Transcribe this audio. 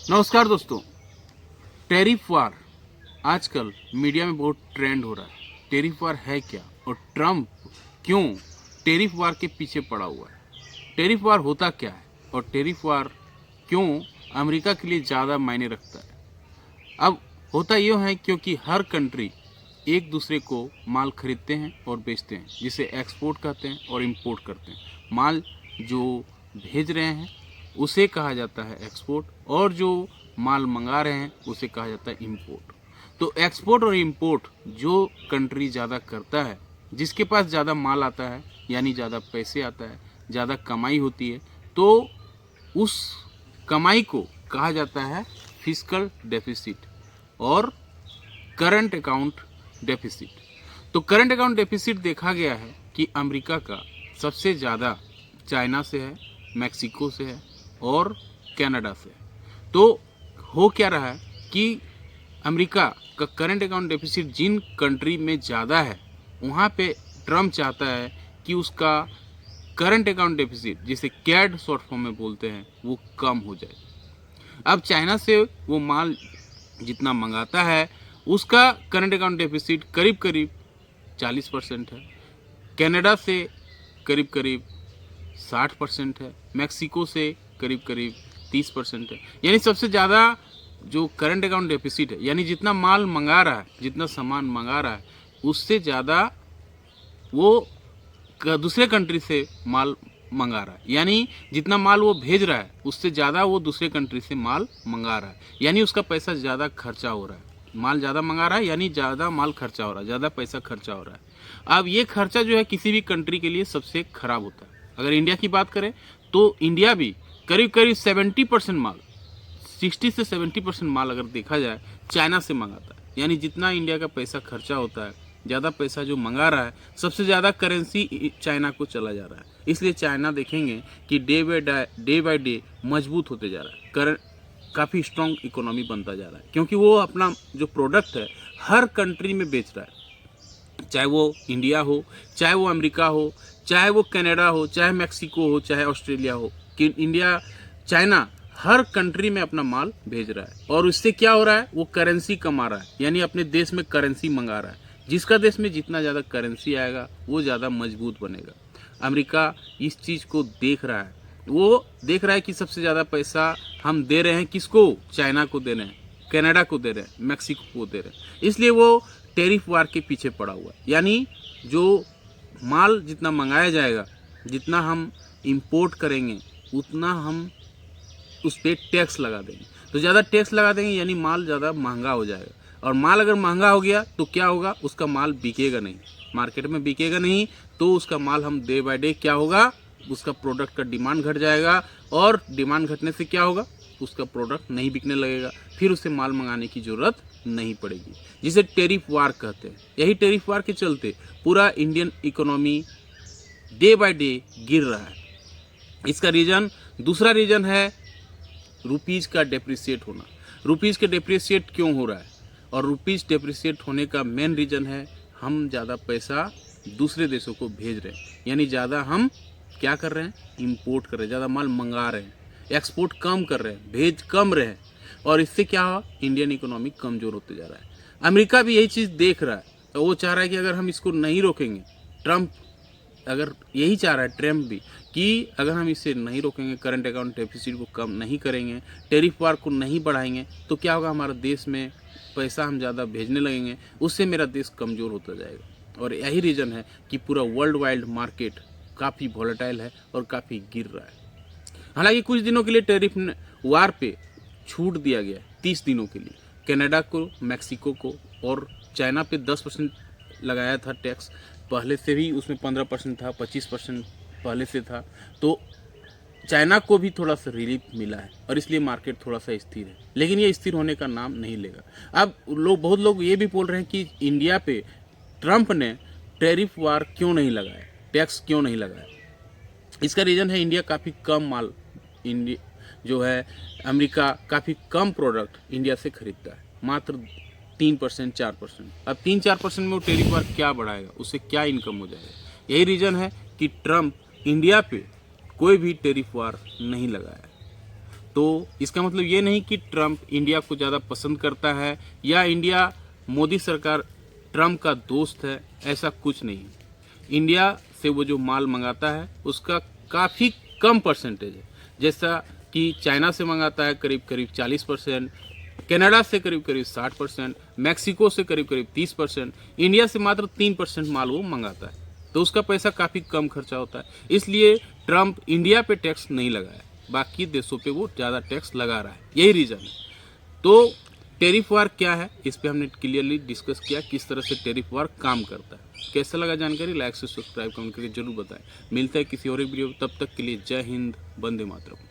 नमस्कार दोस्तों। टैरिफ वार आजकल मीडिया में बहुत ट्रेंड हो रहा है। टैरिफ वार है क्या और ट्रम्प क्यों टैरिफ वार के पीछे पड़ा हुआ है? टैरिफ वार होता क्या है और टैरिफ वार क्यों अमेरिका के लिए ज़्यादा मायने रखता है? अब होता यूँ है क्योंकि हर कंट्री एक दूसरे को माल खरीदते हैं और बेचते हैं, जिसे एक्सपोर्ट कहते हैं और इंपोर्ट करते हैं। माल जो भेज रहे हैं उसे कहा जाता है एक्सपोर्ट और जो माल मंगा रहे हैं उसे कहा जाता है इंपोर्ट। तो एक्सपोर्ट और इंपोर्ट जो कंट्री ज़्यादा करता है, जिसके पास ज़्यादा माल आता है यानी ज़्यादा पैसे आता है, ज़्यादा कमाई होती है, तो उस कमाई को कहा जाता है फिस्कल डेफिसिट और करंट अकाउंट डेफिसिट। तो करंट अकाउंट डेफिसिट देखा गया है कि अमेरिका का सबसे ज़्यादा चाइना से है, मैक्सिको से है और कनाडा से है। तो हो क्या रहा है कि अमेरिका का करंट अकाउंट डेफिसिट जिन कंट्री में ज़्यादा है वहाँ पे ट्रम्प चाहता है कि उसका करंट अकाउंट डेफिसिट, जिसे कैड शॉर्ट फॉर्म में बोलते हैं, वो कम हो जाए। अब चाइना से वो माल जितना मंगाता है उसका करंट अकाउंट डेफिसिट करीब करीब 40% है, कनाडा से करीब करीब 60% है, मैक्सिको से करीब करीब 30% है। यानी सबसे ज़्यादा जो करंट अकाउंट डेफिसिट है, यानी जितना माल मंगा रहा है, जितना सामान मंगा रहा है, उससे ज़्यादा वो दूसरे कंट्री से माल मंगा रहा है। यानी जितना माल वो भेज रहा है उससे ज़्यादा वो दूसरे कंट्री से माल मंगा रहा है, यानी उसका पैसा ज़्यादा खर्चा हो रहा है। माल ज़्यादा मंगा रहा है यानी ज़्यादा माल खर्चा हो रहा है, ज़्यादा पैसा खर्चा हो रहा है। अब ये खर्चा जो है किसी भी कंट्री के लिए सबसे खराब होता है। अगर इंडिया की बात करें तो इंडिया भी करीब करीब 70% माल, 60 से 70% माल अगर देखा जाए चाइना से मंगाता है। यानी जितना इंडिया का पैसा खर्चा होता है, ज़्यादा पैसा जो मंगा रहा है, सबसे ज़्यादा करेंसी चाइना को चला जा रहा है। इसलिए चाइना देखेंगे कि डे बाय डे मजबूत होते जा रहा है, काफ़ी स्ट्रॉन्ग इकोनॉमी बनता जा रहा है, क्योंकि वो अपना जो प्रोडक्ट है हर कंट्री में बेच रहा है। चाहे वो इंडिया हो, चाहे वो अमेरिका हो, चाहे वो कनाडा हो, चाहे मैक्सिको हो, चाहे ऑस्ट्रेलिया हो, कि इंडिया, चाइना हर कंट्री में अपना माल भेज रहा है। और इससे क्या हो रहा है, वो करेंसी कमा रहा है, यानी अपने देश में करेंसी मंगा रहा है। जिसका देश में जितना ज़्यादा करेंसी आएगा वो ज़्यादा मजबूत बनेगा। अमेरिका इस चीज़ को देख रहा है, वो देख रहा है कि सबसे ज़्यादा पैसा हम दे रहे हैं किसको, चाइना को दे रहे हैं, कनाडा को दे रहे हैं, मैक्सिको को दे रहे हैं। इसलिए वो टैरिफ वार के पीछे पड़ा हुआ है। यानी जो माल जितना मंगाया जाएगा, जितना हम इंपोर्ट करेंगे, उतना हम उस पर टैक्स लगा देंगे। तो ज़्यादा टैक्स लगा देंगे यानी माल ज़्यादा महंगा हो जाएगा, और माल अगर महंगा हो गया तो क्या होगा, उसका माल बिकेगा नहीं, मार्केट में बिकेगा नहीं। तो उसका माल हम डे बाय डे क्या होगा, उसका प्रोडक्ट का डिमांड घट जाएगा, और डिमांड घटने से क्या होगा, उसका प्रोडक्ट नहीं बिकने लगेगा, फिर उसे माल मंगाने की ज़रूरत नहीं पड़ेगी, जिसे टैरिफ वार कहते हैं। यही टैरिफ वार के चलते पूरा Indian economy day by day गिर रहा है। इसका रीज़न, दूसरा रीज़न है रुपीज़ का डेप्रिसिएट होना। रुपीज़ के डेप्रिसिएट क्यों हो रहा है, और रुपीज़ डेप्रिसिएट होने का मेन रीज़न है हम ज़्यादा पैसा दूसरे देशों को भेज रहे हैं। यानी ज़्यादा हम क्या कर रहे हैं, इंपोर्ट कर रहे हैं, ज़्यादा माल मंगा रहे हैं, एक्सपोर्ट कम कर रहे हैं, भेज कम रहे हैं, और इससे क्या हुआ, इंडियन इकोनॉमी कमज़ोर होते जा रहा है। अमेरिका भी यही चीज़ देख रहा है, तो वो चाह रहा है कि अगर हम इसको नहीं रोकेंगे, ट्रम्प अगर यही चाह रहा है, ट्रम्प भी, कि अगर हम इसे नहीं रोकेंगे, करंट अकाउंट डेफिसिट को कम नहीं करेंगे, टैरिफ वार को नहीं बढ़ाएंगे, तो क्या होगा, हमारा देश में पैसा हम ज़्यादा भेजने लगेंगे, उससे मेरा देश कमज़ोर होता जाएगा। और यही रीज़न है कि पूरा वर्ल्ड वाइड मार्केट काफ़ी वॉलेटाइल है और काफ़ी गिर रहा है। हालांकि कुछ दिनों के लिए टैरिफ वार पे छूट दिया गया, 30 दिनों के लिए, कनाडा को, मैक्सिको को और चाइना पे 10% लगाया था टैक्स। पहले से भी उसमें 15% था, 25% पहले से था। तो चाइना को भी थोड़ा सा रिलीफ मिला है और इसलिए मार्केट थोड़ा सा स्थिर है, लेकिन ये स्थिर होने का नाम नहीं लेगा। अब बहुत लोग ये भी बोल रहे हैं कि इंडिया पे ट्रम्प ने टैरिफ वार क्यों नहीं लगाया, टैक्स क्यों नहीं लगाया। इसका रीज़न है इंडिया काफ़ी कम माल, इंडिया जो है अमेरिका काफ़ी कम प्रोडक्ट इंडिया से खरीदता है, मात्र 3% 4%। अब 3-4% में वो टैरिफ वार क्या बढ़ाएगा, उससे क्या इनकम हो जाएगा। यही रीज़न है कि ट्रम्प इंडिया पे कोई भी टैरिफ वार नहीं लगाया। तो इसका मतलब ये नहीं कि ट्रम्प इंडिया को ज़्यादा पसंद करता है या इंडिया मोदी सरकार ट्रम्प का दोस्त है, ऐसा कुछ नहीं है। इंडिया से वो जो माल मंगाता है उसका काफ़ी कम परसेंटेज है, जैसा कि चाइना से मंगाता है करीब करीब 40%, कनाडा से करीब करीब 60%, मैक्सिको से करीब करीब 30%, इंडिया से मात्र 3% माल वो मंगाता है। तो उसका पैसा काफ़ी कम खर्चा होता है, इसलिए ट्रम्प इंडिया पे टैक्स नहीं लगाया, बाकी देशों पे वो ज़्यादा टैक्स लगा रहा है, यही रीज़न है। तो टेरिफ वार क्या है, इस पे हमने क्लियरली डिस्कस किया किस तरह से टेरिफ वार काम करता है। कैसा लगा जानकारी, लाइक से सब्सक्राइब कमेंट करके जरूर बताएं। मिलता है किसी और एक वीडियो, तब तक के लिए जय हिंद, वंदे मातरम।